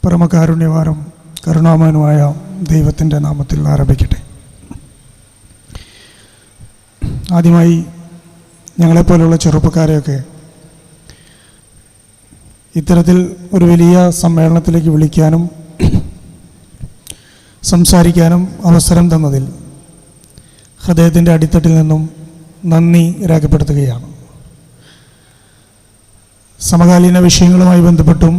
പരമകാരുണ്യവാനും കരുണാമയനുമായ ദൈവത്തിൻ്റെ നാമത്തിൽ ആരംഭിക്കട്ടെ. ആദ്യമായി ഞങ്ങളെപ്പോലെയുള്ള ചെറുപ്പക്കാരെയൊക്കെ ഇത്തരത്തിൽ ഒരു വലിയ സമ്മേളനത്തിലേക്ക് വിളിക്കാനും സംസാരിക്കാനും അവസരം തന്നതിൽ ഹൃദയത്തിൻ്റെ അടിത്തട്ടിൽ നിന്നും നന്ദി രേഖപ്പെടുത്തുകയാണ്. സമകാലീന വിഷയങ്ങളുമായി ബന്ധപ്പെട്ടും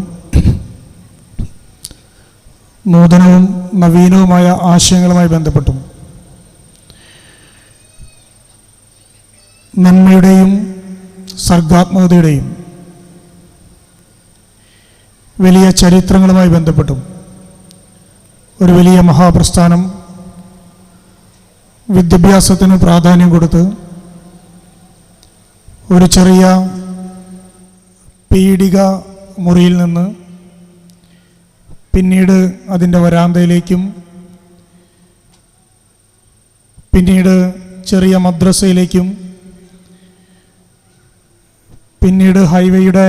നൂതനവും നവീനവുമായ ആശയങ്ങളുമായി ബന്ധപ്പെട്ടും നന്മയുടെയും സർഗാത്മകതയുടെയും വലിയ ചരിത്രങ്ങളുമായി ബന്ധപ്പെട്ടും ഒരു വലിയ മഹാപ്രസ്ഥാനം വിദ്യാഭ്യാസത്തിന് പ്രാധാന്യം കൊടുത്ത് ഒരു ചെറിയ പീഡിക മുറിയിൽ നിന്ന് പിന്നീട് അതിൻ്റെ വരാന്തയിലേക്കും പിന്നീട് ചെറിയ മദ്രസയിലേക്കും പിന്നീട് ഹൈവേയുടെ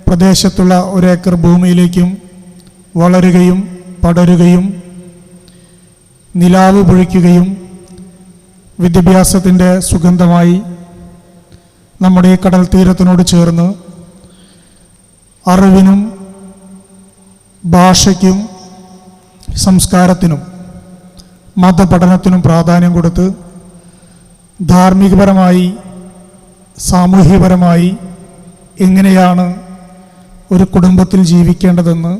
പ്രദേശത്തുള്ള ഒരേക്കർ ഭൂമിയിലേക്കും വളരുകയും പടരുകയും നിലാവ് പൊഴിക്കുകയും വിദ്യാഭ്യാസത്തിൻ്റെ സുഗന്ധമായി നമ്മുടെ ഈ കടൽ തീരത്തിനോട് ചേർന്ന് അറിവിനും ഭാഷയ്ക്കും സംസ്കാരത്തിനും മതപഠനത്തിനും പ്രാധാന്യം കൊടുത്ത് ധാർമ്മികപരമായി സാമൂഹ്യപരമായി എങ്ങനെയാണ് ഒരു കുടുംബത്തിൽ ജീവിക്കേണ്ടതെന്ന്,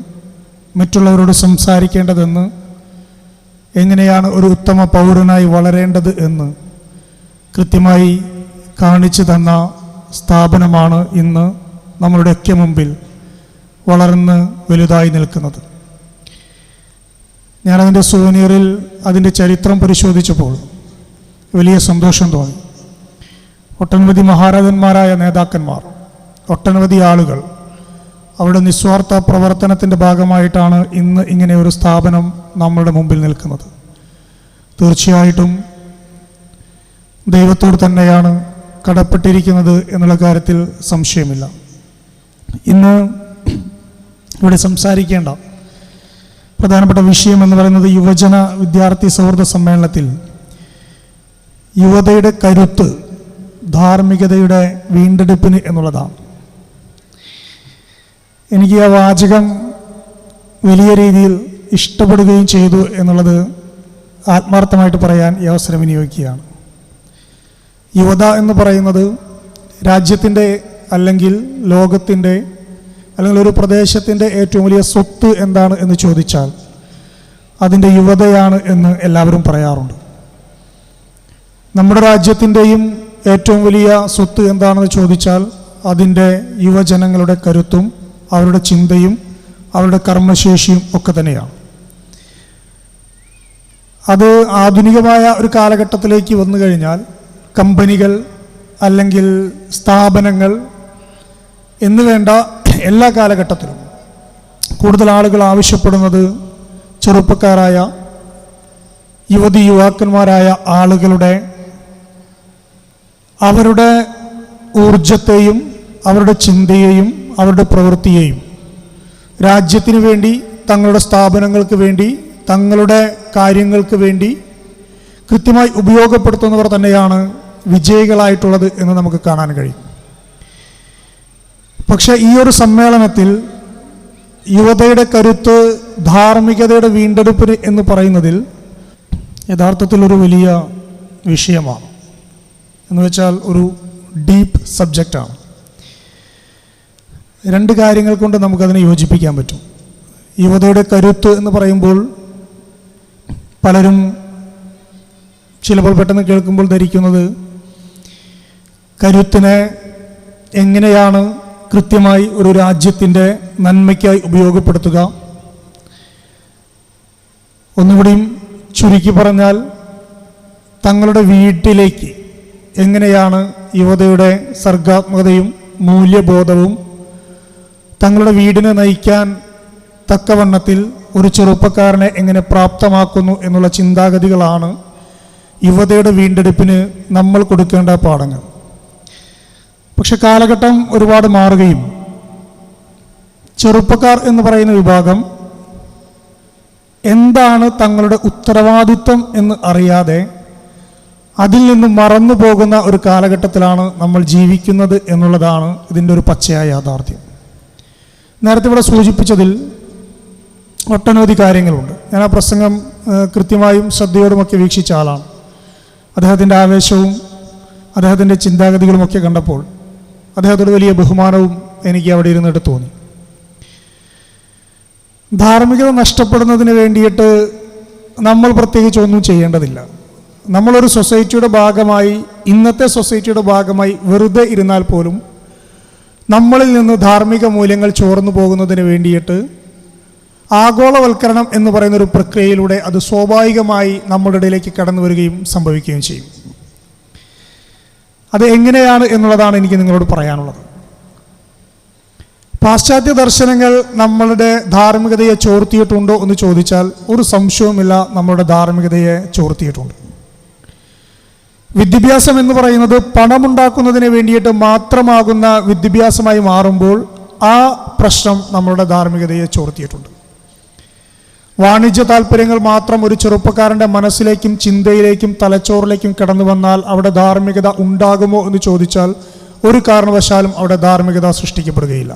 മറ്റുള്ളവരോട് സംസാരിക്കേണ്ടതെന്ന്, എങ്ങനെയാണ് ഒരു ഉത്തമ പൗരനായി വളരേണ്ടത് എന്ന് കൃത്യമായി കാണിച്ചു തന്ന സ്ഥാപനമാണ് ഇന്ന് നമ്മളുടെയൊക്കെ മുമ്പിൽ വളർന്ന് വലുതായി നിൽക്കുന്നത്. ഞാനതിൻ്റെ സൂനിയറിൽ അതിൻ്റെ ചരിത്രം പരിശോധിച്ചപ്പോൾ വലിയ സന്തോഷം തോന്നി. ഒട്ടനവധി മഹാരഥന്മാരായ നേതാക്കന്മാർ, ഒട്ടനവധി ആളുകൾ അവരുടെ നിസ്വാർത്ഥ പ്രവർത്തനത്തിൻ്റെ ഭാഗമായിട്ടാണ് ഇന്ന് ഇങ്ങനെ ഒരു സ്ഥാപനം നമ്മളുടെ മുമ്പിൽ നിൽക്കുന്നത്. തീർച്ചയായിട്ടും ദൈവത്തോട് തന്നെയാണ് കടപ്പെട്ടിരിക്കുന്നത് എന്നുള്ള കാര്യത്തിൽ സംശയമില്ല. ഇന്ന് ഇവിടെ സംസാരിക്കേണ്ട പ്രധാനപ്പെട്ട വിഷയം എന്ന് പറയുന്നത് യുവജന വിദ്യാർത്ഥി സൗഹൃദ സമ്മേളനത്തിൽ യുവതയുടെ കരുത്ത് ധാർമ്മികതയുടെ വീണ്ടെടുപ്പിന് എന്നുള്ളതാണ്. എനിക്ക് ആ വാചകം വലിയ രീതിയിൽ ഇഷ്ടപ്പെടുകയും ചെയ്തു എന്നുള്ളത് ആത്മാർത്ഥമായിട്ട് പറയാൻ ഈ അവസരം വിനിയോഗിക്കുകയാണ്. യുവത എന്ന് പറയുന്നത് രാജ്യത്തിൻ്റെ അല്ലെങ്കിൽ ലോകത്തിൻ്റെ അല്ലെങ്കിൽ ഒരു പ്രദേശത്തിൻ്റെ ഏറ്റവും വലിയ സ്വത്ത് എന്താണ് എന്ന് ചോദിച്ചാൽ അതിൻ്റെ യുവതയാണ് എന്ന് എല്ലാവരും പറയാറുണ്ട്. നമ്മുടെ രാജ്യത്തിൻ്റെയും ഏറ്റവും വലിയ സ്വത്ത് എന്താണെന്ന് ചോദിച്ചാൽ അതിൻ്റെ യുവജനങ്ങളുടെ കരുത്തും അവരുടെ ചിന്തയും അവരുടെ കർമ്മശേഷിയും ഒക്കെ തന്നെയാണ്. അത് ആധുനികമായ ഒരു കാലഘട്ടത്തിലേക്ക് വന്നു കഴിഞ്ഞാൽ കമ്പനികൾ അല്ലെങ്കിൽ സ്ഥാപനങ്ങൾ എന്ന് വേണ്ട എല്ലാ കാലഘട്ടത്തിലും കൂടുതൽ ആളുകൾ ആവശ്യപ്പെടുന്നത് ചെറുപ്പക്കാരായ യുവതി യുവാക്കന്മാരായ ആളുകളുടെ അവരുടെ ഊർജത്തെയും അവരുടെ ചിന്തയെയും അവരുടെ പ്രവൃത്തിയെയും രാജ്യത്തിന് വേണ്ടി, തങ്ങളുടെ സ്ഥാപനങ്ങൾക്ക് വേണ്ടി, തങ്ങളുടെ കാര്യങ്ങൾക്ക് വേണ്ടി കൃത്യമായി ഉപയോഗപ്പെടുത്തുന്നവർ തന്നെയാണ് വിജയികളായിട്ടുള്ളത് എന്ന് നമുക്ക് കാണാൻ കഴിയും. പക്ഷേ ഈ ഒരു സമ്മേളനത്തിൽ യുവതയുടെ കരുത്ത് ധാർമ്മികതയുടെ വീണ്ടെടുപ്പിന് എന്ന് പറയുന്നതിൽ യഥാർത്ഥത്തിൽ ഒരു വലിയ വിഷയമാണ്. എന്ന് വെച്ചാൽ ഒരു ഡീപ്പ് സബ്ജക്റ്റാണ്. രണ്ട് കാര്യങ്ങൾ കൊണ്ട് നമുക്കതിനെ യോജിപ്പിക്കാൻ പറ്റും. യുവതയുടെ കരുത്ത് എന്ന് പറയുമ്പോൾ പലരും ചിലപ്പോൾ പെട്ടെന്ന് കേൾക്കുമ്പോൾ ധരിക്കുന്നത് കരുത്തിനെ എങ്ങനെയാണ് കൃത്യമായി ഒരു രാജ്യത്തിൻ്റെ നന്മയ്ക്കായി ഉപയോഗപ്പെടുത്തുക, ഒന്നുകൂടിയും ചുരുക്കി പറഞ്ഞാൽ തങ്ങളുടെ വീട്ടിലേക്ക് എങ്ങനെയാണ് യുവതയുടെ സർഗാത്മകതയും മൂല്യബോധവും തങ്ങളുടെ വീടിനെ നയിക്കാൻ തക്കവണ്ണത്തിൽ ഒരു ചെറുപ്പക്കാരനെ എങ്ങനെ പ്രാപ്തമാക്കുന്നു എന്നുള്ള ചിന്താഗതികളാണ് യുവതയുടെ വീണ്ടെടുപ്പിന് നമ്മൾ കൊടുക്കേണ്ട പാഠങ്ങൾ. പക്ഷെ കാലഘട്ടം ഒരുപാട് മാറുകയും ചെറുപ്പക്കാർ എന്ന് പറയുന്ന വിഭാഗം എന്താണ് തങ്ങളുടെ ഉത്തരവാദിത്വം എന്ന് അറിയാതെ അതിൽ നിന്ന് മറന്നു പോകുന്ന ഒരു കാലഘട്ടത്തിലാണ് നമ്മൾ ജീവിക്കുന്നത് എന്നുള്ളതാണ് ഇതിൻ്റെ ഒരു പച്ചയായ യാഥാർത്ഥ്യം. നേരത്തെ ഇവിടെ സൂചിപ്പിച്ചതിൽ ഒട്ടനവധി കാര്യങ്ങളുണ്ട്. ഞാൻ ആ പ്രസംഗം കൃത്യമായും ശ്രദ്ധയോടുമൊക്കെ വീക്ഷിച്ച ആളാണ്. അദ്ദേഹത്തിൻ്റെ ആവേശവും അദ്ദേഹത്തിൻ്റെ ചിന്താഗതികളുമൊക്കെ കണ്ടപ്പോൾ അദ്ദേഹത്തോട് വലിയ ബഹുമാനവും എനിക്ക് അവിടെ ഇരുന്നിട്ട് തോന്നി. ധാർമ്മികത നഷ്ടപ്പെടുന്നതിന് വേണ്ടിയിട്ട് നമ്മൾ പ്രത്യേകിച്ച് ഒന്നും ചെയ്യേണ്ടതില്ല. നമ്മളൊരു സൊസൈറ്റിയുടെ ഭാഗമായി, ഇന്നത്തെ സൊസൈറ്റിയുടെ ഭാഗമായി വെറുതെ ഇരുന്നാൽ പോലും നമ്മളിൽ നിന്ന് ധാർമ്മിക മൂല്യങ്ങൾ ചോർന്നു പോകുന്നതിന് വേണ്ടിയിട്ട് ആഗോളവൽക്കരണം എന്ന് പറയുന്നൊരു പ്രക്രിയയിലൂടെ അത് സ്വാഭാവികമായി നമ്മുടെ ഇടയിലേക്ക് കടന്നു വരികയും സംഭവിക്കുകയും ചെയ്യും. അത് എങ്ങനെയാണ് എന്നുള്ളതാണ് എനിക്ക് നിങ്ങളോട് പറയാനുള്ളത്. പാശ്ചാത്യ ദർശനങ്ങൾ നമ്മളുടെ ധാർമ്മികതയെ ചോർത്തിയിട്ടുണ്ടോ എന്ന് ചോദിച്ചാൽ ഒരു സംശയവുമില്ല, നമ്മളുടെ ധാർമ്മികതയെ ചോർത്തിയിട്ടുണ്ട്. വിദ്യാഭ്യാസം എന്ന് പറയുന്നത് പണമുണ്ടാക്കുന്നതിന് വേണ്ടിയിട്ട് മാത്രമാകുന്ന വിദ്യാഭ്യാസമായി മാറുമ്പോൾ ആ പ്രശ്നം നമ്മളുടെ ധാർമ്മികതയെ ചോർത്തിയിട്ടുണ്ട്. വാണിജ്യ താല്പര്യങ്ങൾ മാത്രം ഒരു ചെറുപ്പക്കാരൻ്റെ മനസ്സിലേക്കും ചിന്തയിലേക്കും തലച്ചോറിലേക്കും കടന്നു വന്നാൽ അവിടെ ധാർമ്മികത ഉണ്ടാകുമോ എന്ന് ചോദിച്ചാൽ ഒരു കാരണവശാലും അവിടെ ധാർമ്മികത സൃഷ്ടിക്കപ്പെടുകയില്ല.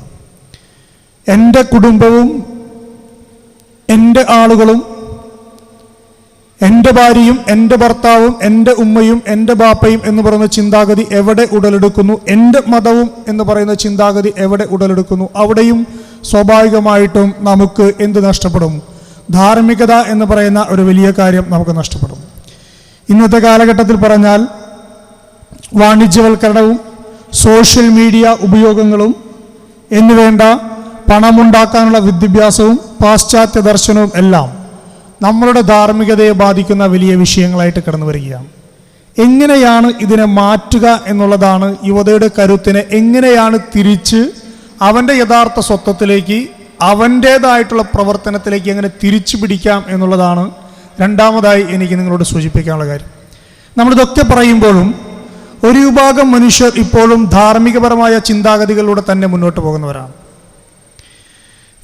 എൻ്റെ കുടുംബവും എൻ്റെ ആളുകളും എൻ്റെ ഭാര്യയും എൻ്റെ ഭർത്താവും എൻ്റെ ഉമ്മയും എൻ്റെ ബാപ്പയും എന്ന് പറയുന്ന ചിന്താഗതി എവിടെ ഉടലെടുക്കുന്നു, എൻ്റെ മതവും എന്ന് പറയുന്ന ചിന്താഗതി എവിടെ ഉടലെടുക്കുന്നു, അവിടെയും സ്വാഭാവികമായിട്ടും നമുക്ക് എന്ത് നഷ്ടപ്പെടും? ധാർമ്മികത എന്ന് പറയുന്ന ഒരു വലിയ കാര്യം നമുക്ക് നഷ്ടപ്പെടും. ഇന്നത്തെ കാലഘട്ടത്തിൽ പറഞ്ഞാൽ വാണിജ്യവൽക്കരണവും സോഷ്യൽ മീഡിയ ഉപയോഗങ്ങളും എന്നുവേണ്ട പണമുണ്ടാക്കാനുള്ള വിദ്യാഭ്യാസവും പാശ്ചാത്യ ദർശനവും എല്ലാം നമ്മളുടെ ധാർമ്മികതയെ ബാധിക്കുന്ന വലിയ വിഷയങ്ങളായിട്ട് കടന്നു വരികയാണ്. എങ്ങനെയാണ് ഇതിനെ മാറ്റുക എന്നുള്ളതാണ് യുവതയുടെ കരുത്തിനെ എങ്ങനെയാണ് തിരിച്ച് അവൻ്റെ യഥാർത്ഥ സ്വത്വത്തിലേക്ക്, അവൻ്റേതായിട്ടുള്ള പ്രവർത്തനത്തിലേക്ക് എങ്ങനെ തിരിച്ചു പിടിക്കാം എന്നുള്ളതാണ് രണ്ടാമതായി എനിക്ക് നിങ്ങളോട് സൂചിപ്പിക്കാനുള്ള കാര്യം. നമ്മളിതൊക്കെ പറയുമ്പോഴും ഒരു വിഭാഗം മനുഷ്യർ ഇപ്പോഴും ധാർമ്മികപരമായ ചിന്താഗതികളിലൂടെ തന്നെ മുന്നോട്ട് പോകുന്നവരാണ്.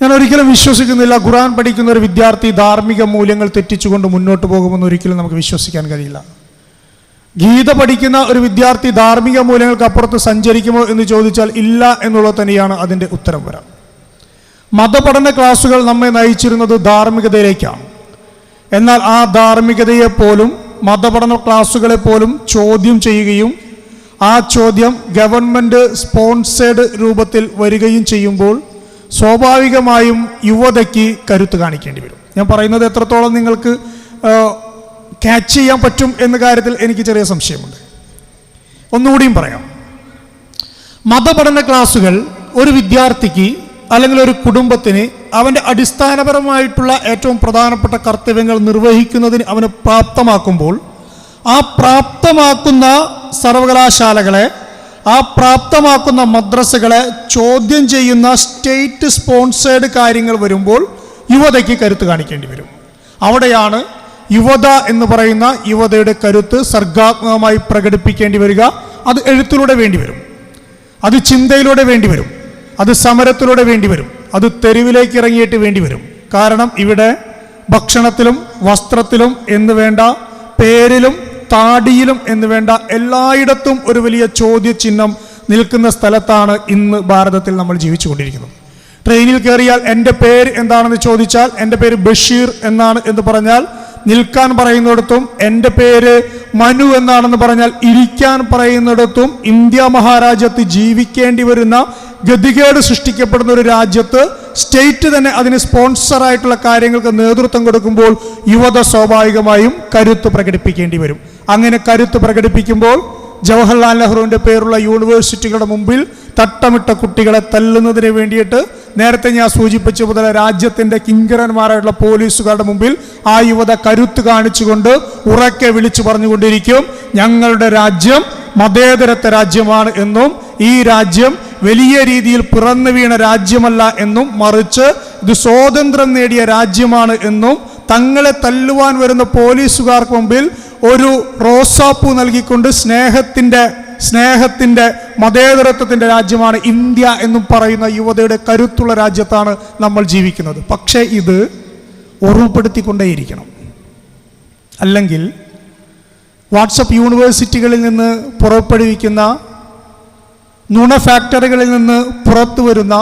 ഞാൻ ഒരിക്കലും വിശ്വസിക്കുന്നില്ല ഖുർആൻ പഠിക്കുന്ന ഒരു വിദ്യാർത്ഥി ധാർമ്മിക മൂല്യങ്ങൾ തെറ്റിച്ചുകൊണ്ട് മുന്നോട്ട് പോകുമെന്ന് ഒരിക്കലും നമുക്ക് വിശ്വസിക്കാൻ കഴിയില്ല. ഗീത പഠിക്കുന്ന ഒരു വിദ്യാർത്ഥി ധാർമ്മിക മൂല്യങ്ങൾക്ക് അപ്പുറത്ത് സഞ്ചരിക്കുമോ എന്ന് ചോദിച്ചാൽ ഇല്ല എന്നുള്ളത് തന്നെയാണ് അതിൻ്റെ ഉത്തരം വരാം. മതപഠന ക്ലാസുകൾ നമ്മെ നയിച്ചിരുന്നത് ധാർമ്മികതയിലേക്കാണ്. എന്നാൽ ആ ധാർമ്മികതയെ പോലും മതപഠന ക്ലാസുകളെ പോലും ചോദ്യം ചെയ്യുകയും ആ ചോദ്യം ഗവൺമെൻറ് സ്പോൺസേഡ് രൂപത്തിൽ വരികയും ചെയ്യുമ്പോൾ സ്വാഭാവികമായും യുവതയ്ക്ക് കരുത്ത് കാണിക്കേണ്ടി വരും. ഞാൻ പറയുന്നത് എത്രത്തോളം നിങ്ങൾക്ക് ക്യാച്ച് ചെയ്യാൻ പറ്റും എന്ന കാര്യത്തിൽ എനിക്ക് ചെറിയ സംശയമുണ്ട്. ഒന്നുകൂടിയും പറയാം. മതപഠന ക്ലാസുകൾ ഒരു വിദ്യാർത്ഥിക്ക് അല്ലെങ്കിൽ ഒരു കുടുംബത്തിന് അവൻ്റെ അടിസ്ഥാനപരമായിട്ടുള്ള ഏറ്റവും പ്രധാനപ്പെട്ട കർത്തവ്യങ്ങൾ നിർവഹിക്കുന്നതിന് അവനെ പ്രാപ്തമാക്കുമ്പോൾ ആ പ്രാപ്തമാക്കുന്ന സർവകലാശാലകളെ, ആ പ്രാപ്തമാക്കുന്ന മദ്രസകളെ ചോദ്യം ചെയ്യുന്ന സ്റ്റേറ്റ് സ്പോൺസേഡ് കാര്യങ്ങൾ വരുമ്പോൾ യുവതയ്ക്ക് കരുത്ത് കാണിക്കേണ്ടി വരും. അവിടെയാണ് യുവത എന്ന് പറയുന്ന യുവതയുടെ കരുത്ത് സർഗാത്മകമായി പ്രകടിപ്പിക്കേണ്ടി വരിക. അത് എഴുത്തിലൂടെ വേണ്ടി വരും, അത് ചിന്തയിലൂടെ വേണ്ടി വരും, അത് സമരത്തിലൂടെ വേണ്ടി വരും, അത് തെരുവിലേക്ക് ഇറങ്ങിയിട്ട് വേണ്ടി വരും. കാരണം ഇവിടെ ഭക്ഷണത്തിലും വസ്ത്രത്തിലും എന്ന് വേണ്ട, പേരിലും താടിയിലും എന്ന് വേണ്ട എല്ലായിടത്തും ഒരു വലിയ ചോദ്യചിഹ്നം നിൽക്കുന്ന സ്ഥലത്താണ് ഇന്ന് ഭാരതത്തിൽ നമ്മൾ ജീവിച്ചുകൊണ്ടിരിക്കുന്നത്. ട്രെയിനിൽ കയറിയാൽ എൻ്റെ പേര് എന്താണെന്ന് ചോദിച്ചാൽ എൻ്റെ പേര് ബഷീർ എന്നാണ് എന്ന് പറഞ്ഞാൽ നിൽക്കാൻ പറയുന്നിടത്തും, എൻ്റെ പേര് മനു എന്നാണെന്ന് പറഞ്ഞാൽ ഇരിക്കാൻ പറയുന്നിടത്തും ഇന്ത്യ മഹാരാജ്യത്ത് ജീവിക്കേണ്ടി വരുന്ന ഗതികേട് സൃഷ്ടിക്കപ്പെടുന്ന ഒരു രാജ്യത്ത് സ്റ്റേറ്റ് തന്നെ അതിന് സ്പോൺസറായിട്ടുള്ള കാര്യങ്ങൾക്ക് നേതൃത്വം കൊടുക്കുമ്പോൾ യുവത സ്വാഭാവികമായും കരുത്ത് പ്രകടിപ്പിക്കേണ്ടി വരും. അങ്ങനെ കരുത്ത് പ്രകടിപ്പിക്കുമ്പോൾ ജവഹർലാൽ നെഹ്റുവിൻ്റെ പേരുള്ള യൂണിവേഴ്സിറ്റികളുടെ മുമ്പിൽ തട്ടമിട്ട കുട്ടികളെ തല്ലുന്നതിന് വേണ്ടിയിട്ട് നേരത്തെ ഞാൻ സൂചിപ്പിച്ച പോലെ രാജ്യത്തിൻ്റെ കിങ്കരന്മാരായിട്ടുള്ള പോലീസുകാരുടെ മുമ്പിൽ ആ യുവത കരുത്ത് കാണിച്ചുകൊണ്ട് ഉറക്കെ വിളിച്ചു പറഞ്ഞുകൊണ്ടിരിക്കും, ഞങ്ങളുടെ രാജ്യം മതേതരത്വ രാജ്യമാണ് എന്നും ഈ രാജ്യം വലിയ രീതിയിൽ പിറന്നു വീണ രാജ്യമല്ല എന്നും മറിച്ച് ഇത് സ്വാതന്ത്ര്യം നേടിയ രാജ്യമാണ് എന്നും തങ്ങളെ തല്ലുവാൻ വരുന്ന പോലീസുകാർക്ക് മുമ്പിൽ ഒരു റോസാപ്പൂ നൽകിക്കൊണ്ട് സ്നേഹത്തിൻ്റെ മതേതരത്വത്തിൻ്റെ രാജ്യമാണ് ഇന്ത്യ എന്നും പറയുന്ന യുവതയുടെ കരുത്തുള്ള രാജ്യത്താണ് നമ്മൾ ജീവിക്കുന്നത്. പക്ഷേ ഇത് ഓർമ്മപ്പെടുത്തിക്കൊണ്ടേയിരിക്കണം. അല്ലെങ്കിൽ വാട്സപ്പ് യൂണിവേഴ്സിറ്റികളിൽ നിന്ന് പുറപ്പെടുവിക്കുന്ന നുണ ഫാക്ടറികളിൽ നിന്ന് പുറത്തു വരുന്ന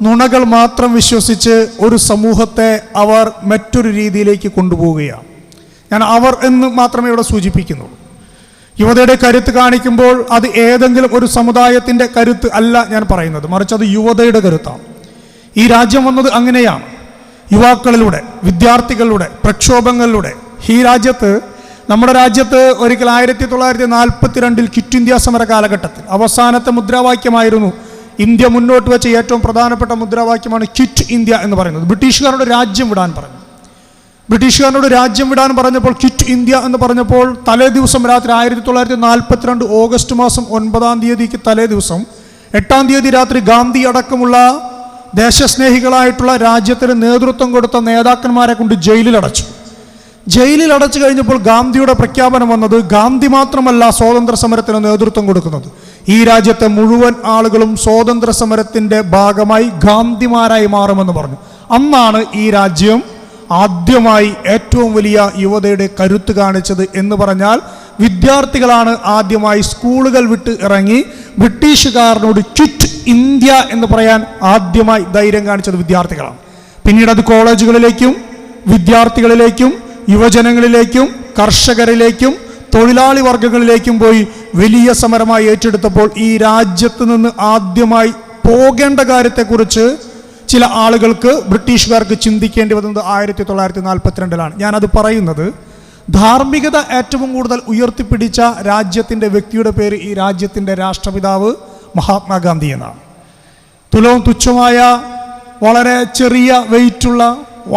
നുണകൾ മാത്രം വിശ്വസിച്ച് ഒരു സമൂഹത്തെ അവർ മറ്റൊരു രീതിയിലേക്ക് കൊണ്ടുപോവുകയാണ്. ഞാൻ അവർ എന്ന് മാത്രമേ ഇവിടെ സൂചിപ്പിക്കുന്നുള്ളൂ. യുവതയുടെ കരുത്ത് കാണിക്കുമ്പോൾ അത് ഏതെങ്കിലും ഒരു സമുദായത്തിൻ്റെ കരുത്ത് അല്ല ഞാൻ പറയുന്നത്, മറിച്ച് അത് യുവതയുടെ കരുത്താണ്. ഈ രാജ്യം വന്നത് അങ്ങനെയാണ്, യുവാക്കളിലൂടെ, വിദ്യാർത്ഥികളിലൂടെ, പ്രക്ഷോഭങ്ങളിലൂടെ. ഈ രാജ്യത്ത്, നമ്മുടെ രാജ്യത്ത് ഒരിക്കൽ 1942 ക്വിറ്റ് ഇന്ത്യ സമര കാലഘട്ടത്തിൽ അവസാനത്തെ മുദ്രാവാക്യമായിരുന്നു, ഇന്ത്യ മുന്നോട്ട് വെച്ച ഏറ്റവും പ്രധാനപ്പെട്ട മുദ്രാവാക്യമാണ് ക്വിറ്റ് ഇന്ത്യ എന്ന് പറയുന്നത്. ബ്രിട്ടീഷുകാരോട് രാജ്യം വിടാൻ പറഞ്ഞു. ബ്രിട്ടീഷുകാരോട് രാജ്യം വിടാൻ പറഞ്ഞപ്പോൾ, ക്വിറ്റ് ഇന്ത്യ എന്ന് പറഞ്ഞപ്പോൾ, തലേ ദിവസം രാത്രി 1942 ഓഗസ്റ്റ് മാസം 9 തലേ ദിവസം 8 രാത്രി ഗാന്ധി അടക്കമുള്ള ദേശസ്നേഹികളായിട്ടുള്ള രാജ്യത്തിന് നേതൃത്വം കൊടുത്ത നേതാക്കന്മാരെ കൊണ്ട് ജയിലിലടച്ചു. ജയിലിലടച്ചു കഴിഞ്ഞപ്പോൾ ഗാന്ധിയുടെ പ്രഖ്യാപനം വന്നത്, ഗാന്ധി മാത്രമല്ല സ്വാതന്ത്ര്യ സമരത്തിന് നേതൃത്വം കൊടുക്കുന്നത്, ഈ രാജ്യത്തെ മുഴുവൻ ആളുകളും സ്വാതന്ത്ര്യ സമരത്തിൻ്റെ ഭാഗമായി ഗാന്ധിമാരായി മാറുമെന്ന് പറഞ്ഞു. അന്നാണ് ഈ രാജ്യം ആദ്യമായി ഏറ്റവും വലിയ യുവതയുടെ കരുത്ത് കാണിച്ചത് എന്ന് പറഞ്ഞാൽ, വിദ്യാർത്ഥികളാണ് ആദ്യമായി സ്കൂളുകൾ വിട്ട് ഇറങ്ങി ബ്രിട്ടീഷുകാരനോട് ക്വിറ്റ് ഇന്ത്യ എന്ന് പറയാൻ ആദ്യമായി ധൈര്യം കാണിച്ചത് വിദ്യാർത്ഥികളാണ്. പിന്നീട് അത് കോളേജുകളിലേക്കും വിദ്യാർത്ഥികളിലേക്കും യുവജനങ്ങളിലേക്കും കർഷകരിലേക്കും തൊഴിലാളി വർഗങ്ങളിലേക്കും പോയി വലിയ സമരമായി ഏറ്റെടുത്തപ്പോൾ ഈ രാജ്യത്ത് നിന്ന് ആദ്യമായി പോകേണ്ട കാര്യത്തെക്കുറിച്ച് ചില ആളുകൾക്ക്, ബ്രിട്ടീഷുകാർക്ക് ചിന്തിക്കേണ്ടി വന്നത് 1942 ഞാനത് പറയുന്നത്, ധാർമ്മികത ഏറ്റവും കൂടുതൽ ഉയർത്തിപ്പിടിച്ച രാജ്യത്തിൻ്റെ വ്യക്തിയുടെ പേര് ഈ രാജ്യത്തിൻ്റെ രാഷ്ട്രപിതാവ് മഹാത്മാഗാന്ധി എന്നാണ്. തുലവും തുച്ഛമായ, വളരെ ചെറിയ വെയിറ്റുള്ള,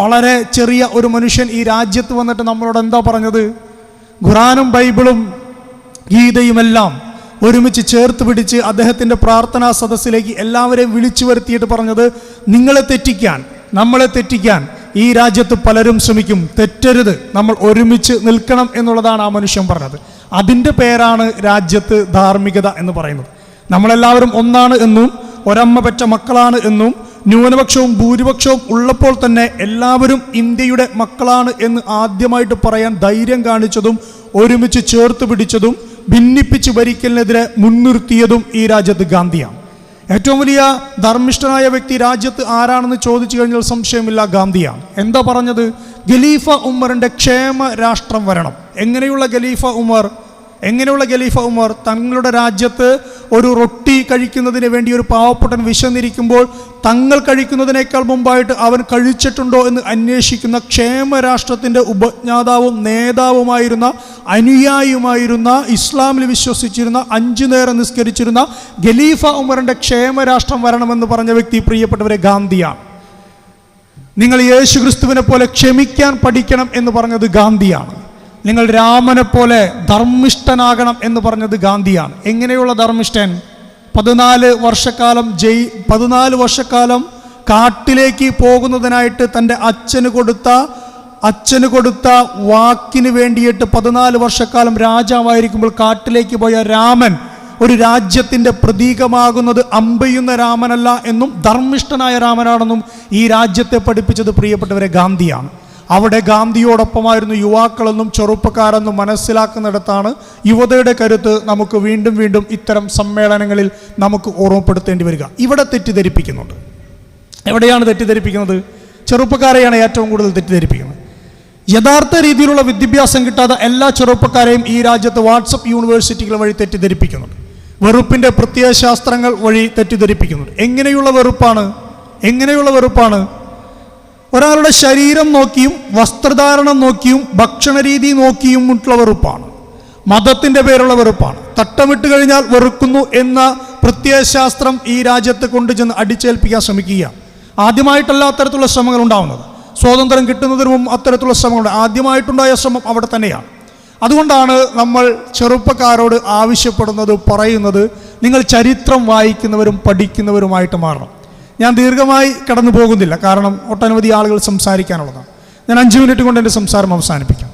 വളരെ ചെറിയ ഒരു മനുഷ്യൻ ഈ രാജ്യത്ത് വന്നിട്ട് നമ്മളോട് എന്താ പറഞ്ഞത്? ഖുറാനും ബൈബിളും ഗീതയുമെല്ലാം ഒരുമിച്ച് ചേർത്ത് പിടിച്ച് അദ്ദേഹത്തിൻ്റെ പ്രാർത്ഥനാ സദസ്സിലേക്ക് എല്ലാവരെയും വിളിച്ചു വരുത്തിയിട്ട് പറഞ്ഞത്, നിങ്ങളെ തെറ്റിക്കാൻ, നമ്മളെ തെറ്റിക്കാൻ ഈ രാജ്യത്ത് പലരും ശ്രമിക്കും, തെറ്റരുത്, നമ്മൾ ഒരുമിച്ച് നിൽക്കണം എന്നുള്ളതാണ് ആ മനുഷ്യൻ പറഞ്ഞത്. അതിൻ്റെ പേരാണ് രാജ്യത്ത് ധാർമ്മികത എന്ന് പറയുന്നത്. നമ്മളെല്ലാവരും ഒന്നാണ് എന്നും ഒരമ്മ പെറ്റ മക്കളാണ് എന്നും ന്യൂനപക്ഷവും ഭൂരിപക്ഷവും ഉള്ളപ്പോൾ തന്നെ എല്ലാവരും ഇന്ത്യയുടെ മക്കളാണ് എന്ന് ആദ്യമായിട്ട് പറയാൻ ധൈര്യം കാണിച്ചതും ഒരുമിച്ച് ചേർത്ത് പിടിച്ചതും ഭിന്നിപ്പിച്ച് ഭരിക്കലിനെതിരെ മുൻനിർത്തിയതും ഈ രാജ്യത്ത് ഗാന്ധിയാണ്. ഏറ്റവും വലിയ ധർമ്മിഷ്ഠനായ വ്യക്തി രാജ്യത്ത് ആരാണെന്ന് ചോദിച്ചു കഴിഞ്ഞാൽ സംശയമില്ല, ഗാന്ധിയാണ്. എന്താ പറഞ്ഞത്? ഖലീഫ ഉമറിൻ്റെ ക്ഷേമ രാഷ്ട്രം വരണം. എങ്ങനെയുള്ള ഖലീഫ ഉമർ തങ്ങളുടെ രാജ്യത്ത് ഒരു റൊട്ടി കഴിക്കുന്നതിന് വേണ്ടി ഒരു പാവപ്പെട്ടൻ വിശന്നിരിക്കുമ്പോൾ തങ്ങൾ കഴിക്കുന്നതിനേക്കാൾ മുമ്പായിട്ട് അവൻ കഴിച്ചിട്ടുണ്ടോ എന്ന് അന്വേഷിക്കുന്ന ക്ഷേമരാഷ്ട്രത്തിൻ്റെ ഉപജ്ഞാതാവും നേതാവുമായിരുന്ന, അനുയായിയുമായിരുന്ന, ഇസ്ലാമിൽ വിശ്വസിച്ചിരുന്ന, 5 നേരം നിസ്കരിച്ചിരുന്ന ഖലീഫ ഉമറിൻ്റെ ക്ഷേമരാഷ്ട്രം വരണമെന്ന് പറഞ്ഞ വ്യക്തി, പ്രിയപ്പെട്ടവരെ, ഗാന്ധിയാണ്. നിങ്ങൾ യേശുക്രിസ്തുവിനെ പോലെ ക്ഷമിക്കാൻ പഠിക്കണം എന്ന് പറഞ്ഞത് ഗാന്ധിയാണ്. നിങ്ങൾ രാമനെ പോലെ ധർമ്മിഷ്ഠനാകണം എന്ന് പറഞ്ഞത് ഗാന്ധിയാണ്. എങ്ങനെയുള്ള ധർമ്മിഷ്ഠൻ? 14 വർഷക്കാലം കാട്ടിലേക്ക് പോകുന്നതിനായിട്ട് തൻ്റെ അച്ഛന് കൊടുത്ത വാക്കിന് വേണ്ടിയിട്ട് 14 വർഷക്കാലം രാജാവായിരിക്കുമ്പോൾ കാട്ടിലേക്ക് പോയ രാമൻ ഒരു രാജ്യത്തിൻ്റെ പ്രതീകമാകുന്നത് അമ്പെയ്യുന്ന രാമനല്ല എന്നും ധർമ്മിഷ്ഠനായ രാമനാണെന്നും ഈ രാജ്യത്തെ പഠിപ്പിച്ചത്, പ്രിയപ്പെട്ടവരെ, ഗാന്ധിയാണ്. അവിടെ ഗാന്ധിയോടൊപ്പമായിരുന്നു യുവാക്കളെന്നും ചെറുപ്പക്കാരെന്നും മനസ്സിലാക്കുന്നിടത്താണ് യുവതയുടെ കരുത്ത് നമുക്ക് വീണ്ടും വീണ്ടും ഇത്തരം സമ്മേളനങ്ങളിൽ നമുക്ക് ഓർമ്മപ്പെടുത്തേണ്ടി വരിക. ഇവിടെ തെറ്റിദ്ധരിപ്പിക്കുന്നുണ്ട്. എവിടെയാണ് തെറ്റിദ്ധരിപ്പിക്കുന്നത്? ചെറുപ്പക്കാരെയാണ് ഏറ്റവും കൂടുതൽ തെറ്റിദ്ധരിപ്പിക്കുന്നത്. യഥാർത്ഥ രീതിയിലുള്ള വിദ്യാഭ്യാസം കിട്ടാതെ എല്ലാ ചെറുപ്പക്കാരെയും ഈ രാജ്യത്ത് വാട്സപ്പ് യൂണിവേഴ്സിറ്റികൾ വഴി തെറ്റിദ്ധരിപ്പിക്കുന്നുണ്ട്. വെറുപ്പിൻ്റെ പ്രത്യയശാസ്ത്രങ്ങൾ വഴി തെറ്റിദ്ധരിപ്പിക്കുന്നുണ്ട്. എങ്ങനെയുള്ള വെറുപ്പാണ്? ഒരാളുടെ ശരീരം നോക്കിയും വസ്ത്രധാരണം നോക്കിയും ഭക്ഷണരീതി നോക്കിയുമുള്ള വെറുപ്പാണ്. മതത്തിൻ്റെ പേരുള്ള വെറുപ്പാണ്. തട്ടമിട്ട് കഴിഞ്ഞാൽ വെറുക്കുന്നു എന്ന പ്രത്യയശാസ്ത്രം ഈ രാജ്യത്ത് കൊണ്ടുചെന്ന് അടിച്ചേൽപ്പിക്കാൻ ശ്രമിക്കുക. ആദ്യമായിട്ടല്ല അത്തരത്തിലുള്ള ശ്രമങ്ങൾ ഉണ്ടാവുന്നത്. സ്വാതന്ത്ര്യം കിട്ടുന്നതിന് മുമ്പ് അത്തരത്തിലുള്ള ശ്രമങ്ങളുണ്ട്. ആദ്യമായിട്ടുണ്ടായ ശ്രമം അവിടെ തന്നെയാണ്. അതുകൊണ്ടാണ് നമ്മൾ ചെറുപ്പക്കാരോട് ആവശ്യപ്പെടുന്നത്, പറയുന്നത്, നിങ്ങൾ ചരിത്രം വായിക്കുന്നവരും പഠിക്കുന്നവരുമായിട്ട് മാറണം. ഞാൻ ദീർഘമായി കടന്നു പോകുന്നില്ല, കാരണം ഒട്ടനവധി ആളുകൾ സംസാരിക്കാനുള്ളതാണ്. ഞാൻ 5 മിനിറ്റ് കൊണ്ട് എൻ്റെ സംസാരം അവസാനിപ്പിക്കാം.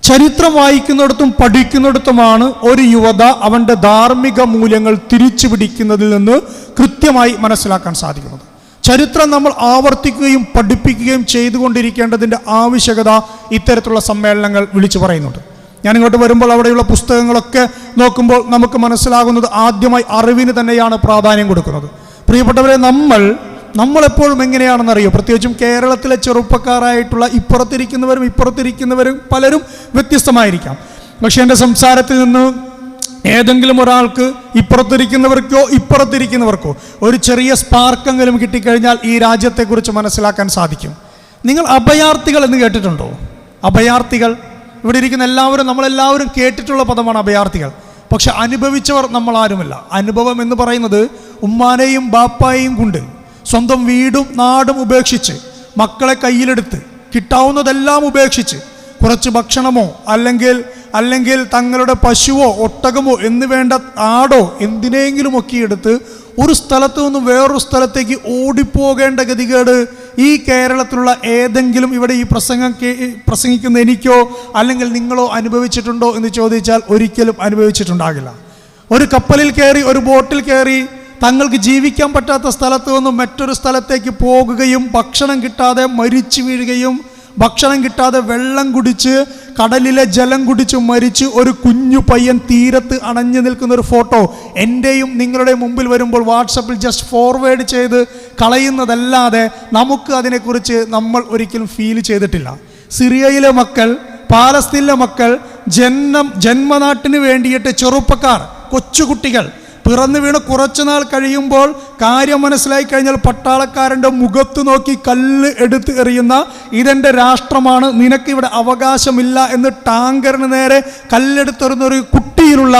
ചരിത്രം വായിക്കുന്നിടത്തും പഠിക്കുന്നിടത്തുമാണ് ഒരു യുവത അവൻ്റെ ധാർമ്മിക മൂല്യങ്ങൾ തിരിച്ചു പിടിക്കുന്നതിൽ നിന്ന് കൃത്യമായി മനസ്സിലാക്കാൻ സാധിക്കുന്നത്. ചരിത്രം നമ്മൾ ആവർത്തിക്കുകയും പഠിപ്പിക്കുകയും ചെയ്തുകൊണ്ടിരിക്കേണ്ടതിൻ്റെ ആവശ്യകത ഇത്തരത്തിലുള്ള സമ്മേളനങ്ങൾ വിളിച്ചു പറയുന്നുണ്ട്. ഞാനിങ്ങോട്ട് വരുമ്പോൾ അവിടെയുള്ള പുസ്തകങ്ങളൊക്കെ നോക്കുമ്പോൾ നമുക്ക് മനസ്സിലാകുന്നത് ആദ്യമായി അറിവിന് തന്നെയാണ് പ്രാധാന്യം കൊടുക്കുന്നത്. പ്രിയപ്പെട്ടവരെ, നമ്മളെപ്പോഴും എങ്ങനെയാണെന്നറിയോ? പ്രത്യേകിച്ചും കേരളത്തിലെ ചെറുപ്പക്കാരായിട്ടുള്ള ഇപ്പുറത്തിരിക്കുന്നവരും പലരും വ്യത്യസ്തമായിരിക്കാം. പക്ഷെ എൻ്റെ സംസാരത്തിൽ നിന്ന് ഏതെങ്കിലും ഒരാൾക്ക് ഇപ്പുറത്തിരിക്കുന്നവർക്കോ ഒരു ചെറിയ സ്പാർക്കെങ്കിലും കിട്ടിക്കഴിഞ്ഞാൽ ഈ രാജ്യത്തെക്കുറിച്ച് മനസ്സിലാക്കാൻ സാധിക്കും. നിങ്ങൾ അഭയാർത്ഥികൾ എന്ന് കേട്ടിട്ടുണ്ടോ? അഭയാർത്ഥികൾ, ഇവിടെ ഇരിക്കുന്ന നമ്മളെല്ലാവരും കേട്ടിട്ടുള്ള പദമാണ് അഭയാർത്ഥികൾ. പക്ഷെ അനുഭവിച്ചവർ നമ്മളാരുമല്ല. അനുഭവം എന്ന് പറയുന്നത് ഉമ്മാനെയും ബാപ്പായെയും കൊണ്ട് സ്വന്തം വീടും നാടും ഉപേക്ഷിച്ച്, മക്കളെ കയ്യിലെടുത്ത്, കിട്ടാവുന്നതെല്ലാം ഉപേക്ഷിച്ച്, കുറച്ച് ഭക്ഷണമോ അല്ലെങ്കിൽ തങ്ങളുടെ പശുവോ ഒട്ടകമോ എന്ന് വേണ്ട ആടോ എന്തിനെങ്കിലും ഒക്കെ എടുത്ത് ഒരു സ്ഥലത്തു നിന്നും വേറൊരു സ്ഥലത്തേക്ക് ഓടിപ്പോകേണ്ട ഗതികേട് ഈ കേരളത്തിലുള്ള ഏതെങ്കിലും ഇവിടെ ഈ പ്രസംഗിക്കുന്ന എനിക്കോ അല്ലെങ്കിൽ നിങ്ങളോ അനുഭവിച്ചിട്ടുണ്ടോ എന്ന് ചോദിച്ചാൽ ഒരിക്കലും അനുഭവിച്ചിട്ടുണ്ടാകില്ല. ഒരു കപ്പലിൽ കയറി, ഒരു ബോട്ടിൽ കയറി തങ്ങൾക്ക് ജീവിക്കാൻ പറ്റാത്ത സ്ഥലത്തു നിന്നും മറ്റൊരു സ്ഥലത്തേക്ക് പോകുകയും ഭക്ഷണം കിട്ടാതെ മരിച്ചു വീഴുകയും ഭക്ഷണം കിട്ടാതെ വെള്ളം കുടിച്ച് കടലിലെ ജലം കുടിച്ച് മരിച്ച് ഒരു കുഞ്ഞു പയ്യൻ തീരത്ത് അണഞ്ഞു നിൽക്കുന്ന ഒരു ഫോട്ടോ എൻ്റെയും നിങ്ങളുടെ മുമ്പിൽ വരുമ്പോൾ വാട്സപ്പിൽ ജസ്റ്റ് ഫോർവേഡ് ചെയ്ത് കളയുന്നതല്ലാതെ നമുക്ക് അതിനെക്കുറിച്ച് നമ്മൾ ഒരിക്കലും ഫീൽ ചെയ്തിട്ടില്ല. സിറിയയിലെ മക്കൾ, പാലസ്തീനിലെ മക്കൾ, ജന്മനാട്ടിന് വേണ്ടിയിട്ട് ചെറുപ്പക്കാർ, കൊച്ചുകുട്ടികൾ പിറന്നു വീണ് കുറച്ചുനാൾ കഴിയുമ്പോൾ കാര്യം മനസ്സിലായി കഴിഞ്ഞാൽ പട്ടാളക്കാരൻ്റെ മുഖത്ത് നോക്കി കല്ല് എടുത്ത് എറിയുന്ന, ഇതെൻ്റെ രാഷ്ട്രമാണ്, നിനക്കിവിടെ അവകാശമില്ല എന്ന് ടാങ്കറിന് നേരെ കല്ലെടുത്തെറിയുന്ന ഒരു കുട്ടിയിലുള്ള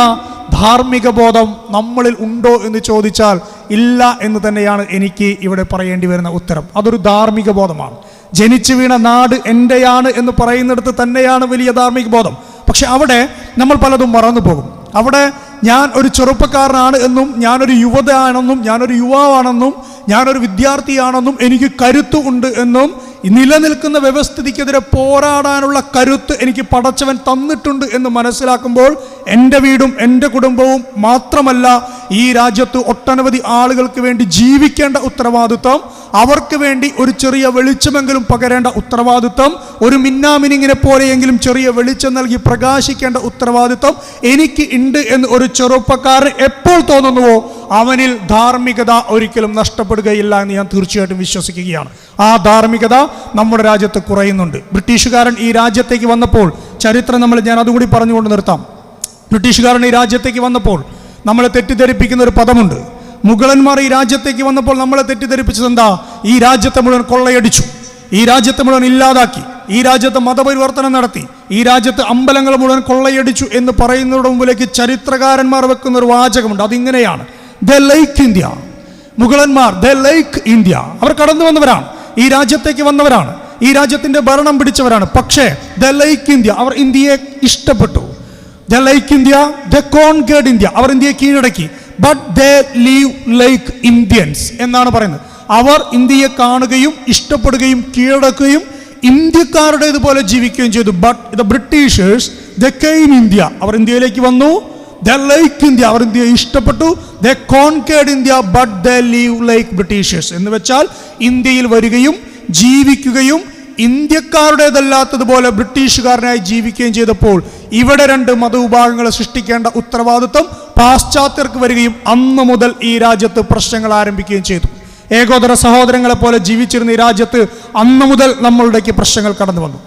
ധാർമ്മിക ബോധം നമ്മളിൽ ഉണ്ടോ എന്ന് ചോദിച്ചാൽ ഇല്ല എന്ന് തന്നെയാണ് എനിക്ക് ഇവിടെ പറയേണ്ടി വരുന്ന ഉത്തരം. അതൊരു ധാർമ്മിക ബോധമാണ്. ജനിച്ചു വീണ നാട് എൻ്റെയാണ് എന്ന് പറയുന്നിടത്ത് തന്നെയാണ് വലിയ ധാർമ്മിക ബോധം. പക്ഷെ അവിടെ നമ്മൾ പലതും മറന്നു പോകും. അവിടെ ഞാൻ ഒരു ചെറുപ്പക്കാരനാണ് എന്നും ഞാനൊരു യുവതയാണെന്നും ഞാനൊരു യുവാവാണെന്നും ഞാനൊരു വിദ്യാർത്ഥിയാണെന്നും എനിക്ക് കരുത്ത് ഉണ്ട് എന്നും നിലനിൽക്കുന്ന വ്യവസ്ഥിതിക്കെതിരെ പോരാടാനുള്ള കരുത്ത് എനിക്ക് പടച്ചവൻ തന്നിട്ടുണ്ട് എന്ന് മനസ്സിലാക്കുമ്പോൾ എൻ്റെ വീടും എൻ്റെ കുടുംബവും മാത്രമല്ല ഈ രാജ്യത്ത് ഒട്ടനവധി ആളുകൾക്ക് വേണ്ടി ജീവിക്കേണ്ട ഉത്തരവാദിത്വം, അവർക്ക് വേണ്ടി ഒരു ചെറിയ വെളിച്ചമെങ്കിലും പകരേണ്ട ഉത്തരവാദിത്വം, ഒരു മിന്നാമിനിങ്ങിനെ പോലെയെങ്കിലും ചെറിയ വെളിച്ചം നൽകി പ്രകാശിക്കേണ്ട ഉത്തരവാദിത്വം എനിക്ക് ഉണ്ട് എന്ന് ഒരു ചെറുപ്പക്കാരൻ എപ്പോൾ തോന്നുന്നുവോ അവനിൽ ധാർമ്മികത ഒരിക്കലും നഷ്ടപ്പെടുകയില്ല എന്ന് ഞാൻ തീർച്ചയായിട്ടും വിശ്വസിക്കുകയാണ്. ആ ധാർമ്മികത നമ്മുടെ രാജ്യത്ത് കുറയുന്നുണ്ട്. ബ്രിട്ടീഷുകാരൻ ഈ രാജ്യത്തേക്ക് വന്നപ്പോൾ ചരിത്രം ഞാൻ അതുകൂടി പറഞ്ഞുകൊണ്ട് നിർത്താം. ബ്രിട്ടീഷുകാരൻ ഈ രാജ്യത്തേക്ക് വന്നപ്പോൾ നമ്മളെ തെറ്റിദ്ധരിപ്പിക്കുന്ന ഒരു പദമുണ്ട്. മുഗളന്മാർ ഈ രാജ്യത്തേക്ക് വന്നപ്പോൾ നമ്മളെ തെറ്റിദ്ധരിപ്പിച്ചത് എന്താ? ഈ രാജ്യത്തെ മുഴുവൻ കൊള്ളയടിച്ചു, ഈ രാജ്യത്തെ മുഴുവൻ ഇല്ലാതാക്കി, ഈ രാജ്യത്ത് മതപരിവർത്തനം നടത്തി, ഈ രാജ്യത്ത് അമ്പലങ്ങൾ മുഴുവൻ കൊള്ളയടിച്ചു എന്ന് പറയുന്നതിന് മുമ്പിലേക്ക് ചരിത്രകാരന്മാർ വെക്കുന്ന ഒരു വാചകമുണ്ട്. അതിങ്ങനെയാണ്: ദേ ലൈക്ക് ഇന്ത്യ. മുഗളന്മാർ ദേ ലൈക്ക് ഇന്ത്യ. അവർ കടന്നു വന്നവരാണ്, ഈ രാജ്യത്തേക്ക് വന്നവരാണ്, ഈ രാജ്യത്തിന്റെ ഭരണം പിടിച്ചവരാണ്. പക്ഷേ ദേ ലൈക്ക് ഇന്ത്യ, അവർ ഇന്ത്യയെ ഇഷ്ടപ്പെട്ടു. They like India, they conquered India, അവർ ഇന്ത്യയെ കീഴടക്കി. But they leave like Indians എന്നാണ് പറയുന്നത്. അവർ ഇന്ത്യയെ കാണുകയും ഇഷ്ടപ്പെടുകയും കീഴടക്കുകയും ഇന്ത്യക്കാരുടേതുപോലെ ജീവിക്കുകയും ചെയ്തു. But the Britishers they came India, അവർ ഇന്ത്യയിലേക്ക് വന്നു. ദേ ലൈക്ക് ഇന്ത്യ, അവർ ഇന്ത്യയെ ഇഷ്ടപ്പെട്ടു. They conquered India but they leave like Britishers എന്ന് വെച്ചാൽ ഇന്ത്യയിൽ വരികയും ജീവിക്കുകയും ഇന്ത്യക്കാരുടേതല്ലാത്തതുപോലെ ബ്രിട്ടീഷുകാരനായി ജീവിക്കുകയും ചെയ്തപ്പോൾ ഇവിടെ രണ്ട് മതവിഭാഗങ്ങളെ സൃഷ്ടിക്കേണ്ട ഉത്തരവാദിത്വം പാശ്ചാത്യർക്ക് വരികയും അന്ന് മുതൽ ഈ രാജ്യത്ത് പ്രശ്നങ്ങൾ ആരംഭിക്കുകയും ചെയ്തു. ഏകോദര സഹോദരങ്ങളെ പോലെ ജീവിച്ചിരുന്ന ഈ രാജ്യത്ത് അന്ന് മുതൽ നമ്മളുടേക്ക് പ്രശ്നങ്ങൾ കടന്നു വന്നു.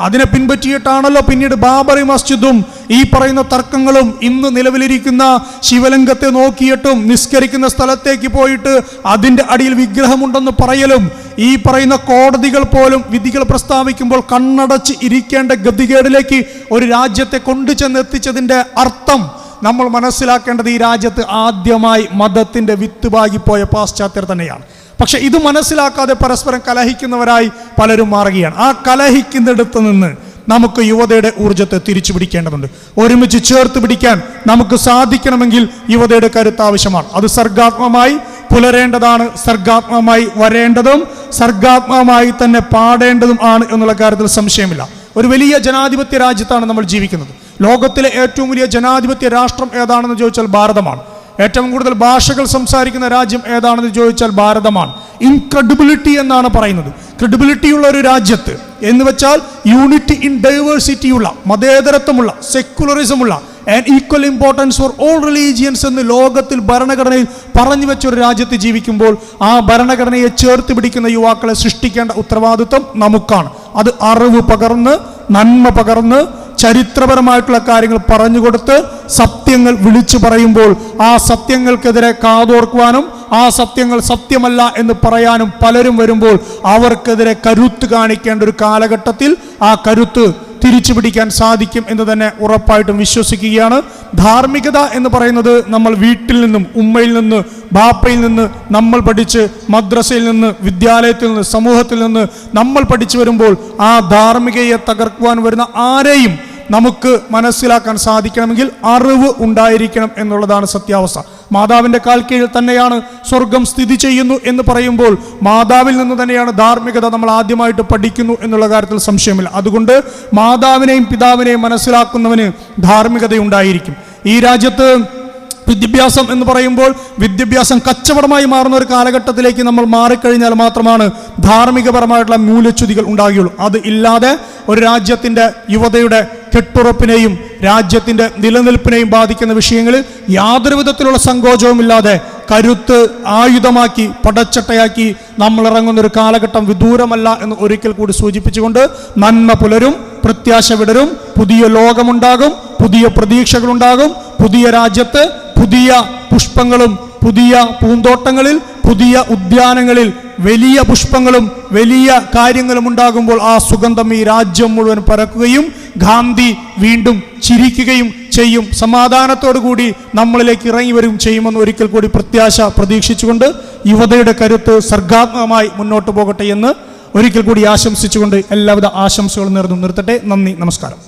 അതിനെ പിൻപറ്റിയിട്ടാണല്ലോ പിന്നീട് ബാബറി മസ്ജിദും ഈ പറയുന്ന തർക്കങ്ങളും ഇന്ന് നിലവിലിരിക്കുന്ന ശിവലിംഗത്തെ നോക്കിയിട്ടും നിസ്കരിക്കുന്ന സ്ഥലത്തേക്ക് പോയിട്ട് അതിൻ്റെ അടിയിൽ വിഗ്രഹമുണ്ടെന്ന് പറയലും ഈ പറയുന്ന കോടതികൾ പോലും വിധികൾ പ്രസ്താവിക്കുമ്പോൾ കണ്ണടച്ച് ഇരിക്കേണ്ട ഗതികേടിലേക്ക് ഒരു രാജ്യത്തെ കൊണ്ടുചെന്നെത്തിച്ചതിൻ്റെ അർത്ഥം നമ്മൾ മനസ്സിലാക്കേണ്ടത് ഈ രാജ്യത്ത് ആദ്യമായി മതത്തിൻ്റെ വിത്ത് പാകിപ്പോയ പാശ്ചാത്യർ തന്നെയാണ്. പക്ഷെ ഇത് മനസ്സിലാക്കാതെ പരസ്പരം കലഹിക്കുന്നവരായി പലരും മാറുകയാണ്. ആ കലഹിക്കുന്നിടത്ത് നിന്ന് നമുക്ക് യുവതയുടെ ഊർജ്ജത്തെ തിരിച്ചു പിടിക്കേണ്ടതുണ്ട്. ഒരുമിച്ച് ചേർത്ത് പിടിക്കാൻ നമുക്ക് സാധിക്കണമെങ്കിൽ യുവതയുടെ കരുത്ത് ആവശ്യമാണ്. അത് സർഗാത്മകമായി പുലരേണ്ടതാണ്, സർഗാത്മകമായി വരേണ്ടതും സർഗാത്മകമായി തന്നെ പാടേണ്ടതും ആണ് എന്നുള്ള കാര്യത്തിൽ സംശയമില്ല. ഒരു വലിയ ജനാധിപത്യ രാജ്യത്താണ് നമ്മൾ ജീവിക്കുന്നത്. ലോകത്തിലെ ഏറ്റവും വലിയ ജനാധിപത്യ രാഷ്ട്രം ഏതാണെന്ന് ചോദിച്ചാൽ ഭാരതമാണ്. ഏറ്റവും കൂടുതൽ ഭാഷകൾ സംസാരിക്കുന്ന രാജ്യം ഏതാണെന്ന് ചോദിച്ചാൽ ഭാരതമാണ്. ഇൻക്രെഡിബിലിറ്റി എന്നാണ് പറയുന്നത്. ക്രെഡിബിലിറ്റി ഉള്ള ഒരു രാജ്യത്ത് എന്ന് വെച്ചാൽ യൂണിറ്റി ഇൻ ഡൈവേഴ്സിറ്റിയുള്ള, മതേതരത്വമുള്ള, സെക്യുലറിസമുള്ള and equal importance for all religions എന്ന് ലോകത്തിൽ ഭരണഘടനയിൽ പറഞ്ഞു വെച്ച ഒരു രാജ്യത്ത് ജീവിക്കുമ്പോൾ ആ ഭരണഘടനയെ ചേർത്ത് പിടിക്കുന്ന യുവാക്കളെ സൃഷ്ടിക്കേണ്ട ഉത്തരവാദിത്വം നമുക്കാണ്. അത് അറിവ് പകർന്ന്, നന്മ പകർന്ന്, ചരിത്രപരമായിട്ടുള്ള കാര്യങ്ങൾ പറഞ്ഞുകൊടുത്ത്, സത്യങ്ങൾ വിളിച്ചു പറയുമ്പോൾ ആ സത്യങ്ങൾക്കെതിരെ കാതോർക്കുവാനും ആ സത്യങ്ങൾ സത്യമല്ല എന്ന് പറയാനും പലരും വരുമ്പോൾ അവർക്കെതിരെ കരുത്ത് കാണിക്കേണ്ട ഒരു കാലഘട്ടത്തിൽ ആ കരുത്ത് തിരിച്ചു പിടിക്കാൻ സാധിക്കും എന്ന് തന്നെ ഉറപ്പായിട്ടും വിശ്വസിക്കുകയാണ്. ധാർമ്മികത എന്ന് പറയുന്നത് നമ്മൾ വീട്ടിൽ നിന്നും, ഉമ്മയിൽ നിന്ന്, ബാപ്പയിൽ നിന്ന് നമ്മൾ പഠിച്ച്, മദ്രസയിൽ നിന്ന്, വിദ്യാലയത്തിൽ നിന്ന്, സമൂഹത്തിൽ നിന്ന് നമ്മൾ പഠിച്ചു വരുമ്പോൾ ആ ധാർമ്മികതയെ തകർക്കുവാൻ വരുന്ന ആരെയും നമുക്ക് മനസ്സിലാക്കാൻ സാധിക്കണമെങ്കിൽ അറിവ് ഉണ്ടായിരിക്കണം എന്നുള്ളതാണ് സത്യാവസ്ഥ. മാതാവിൻ്റെ കാൽ കീഴിൽ തന്നെയാണ് സ്വർഗം സ്ഥിതി ചെയ്യുന്നു എന്ന് പറയുമ്പോൾ മാതാവിൽ നിന്ന് തന്നെയാണ് ധാർമ്മികത നമ്മൾ ആദ്യമായിട്ട് പഠിക്കുന്നു എന്നുള്ള കാര്യത്തിൽ സംശയമില്ല. അതുകൊണ്ട് മാതാവിനെയും പിതാവിനെയും മനസ്സിലാക്കുന്നവന് ധാർമ്മികതയുണ്ടായിരിക്കും. ഈ രാജ്യത്ത് വിദ്യാഭ്യാസം എന്ന് പറയുമ്പോൾ വിദ്യാഭ്യാസം കച്ചവടമായി മാറുന്ന ഒരു കാലഘട്ടത്തിലേക്ക് നമ്മൾ മാറിക്കഴിഞ്ഞാൽ മാത്രമാണ് ധാർമ്മികപരമായിട്ടുള്ള മൂല്യച്യുതികൾ ഉണ്ടാകുകയുള്ളൂ. അത് ഇല്ലാതെ ഒരു രാജ്യത്തിൻ്റെ യുവതയുടെ കെട്ടുറപ്പിനെയും രാജ്യത്തിൻ്റെ നിലനിൽപ്പിനെയും ബാധിക്കുന്ന വിഷയങ്ങളിൽ യാതൊരു വിധത്തിലുള്ള സങ്കോചവുമില്ലാതെ കരുത്ത് ആയുധമാക്കി, പടച്ചട്ടയാക്കി നമ്മൾ ഇറങ്ങുന്ന ഒരു കാലഘട്ടം വിദൂരമല്ല എന്ന് ഒരിക്കൽ കൂടി സൂചിപ്പിച്ചുകൊണ്ട് നന്മ പുലരും, പ്രത്യാശ വിടരും, പുതിയ ലോകമുണ്ടാകും, പുതിയ പ്രതീക്ഷകളുണ്ടാകും. പുതിയ രാജ്യത്ത് പുതിയ പുഷ്പങ്ങളും പുതിയ പൂന്തോട്ടങ്ങളിൽ, പുതിയ ഉദ്യാനങ്ങളിൽ വലിയ പുഷ്പങ്ങളും വലിയ കാര്യങ്ങളും ഉണ്ടാകുമ്പോൾ ആ സുഗന്ധം ഈ രാജ്യം മുഴുവൻ പരക്കുകയും ഗാന്ധി വീണ്ടും ചിരിക്കുകയും ചെയ്യും. സമാധാനത്തോടു കൂടി നമ്മളിലേക്ക് ഇറങ്ങി വരും ചെയ്യുമെന്ന് ഒരിക്കൽ കൂടി പ്രതീക്ഷിച്ചുകൊണ്ട് യുവതയുടെ കരുത്ത് സർഗാത്മകമായി മുന്നോട്ട് പോകട്ടെ എന്ന് ഒരിക്കൽ കൂടി ആശംസിച്ചുകൊണ്ട് എല്ലാവിധ ആശംസകളും നേർന്നു നിർത്തട്ടെ. നന്ദി, നമസ്കാരം.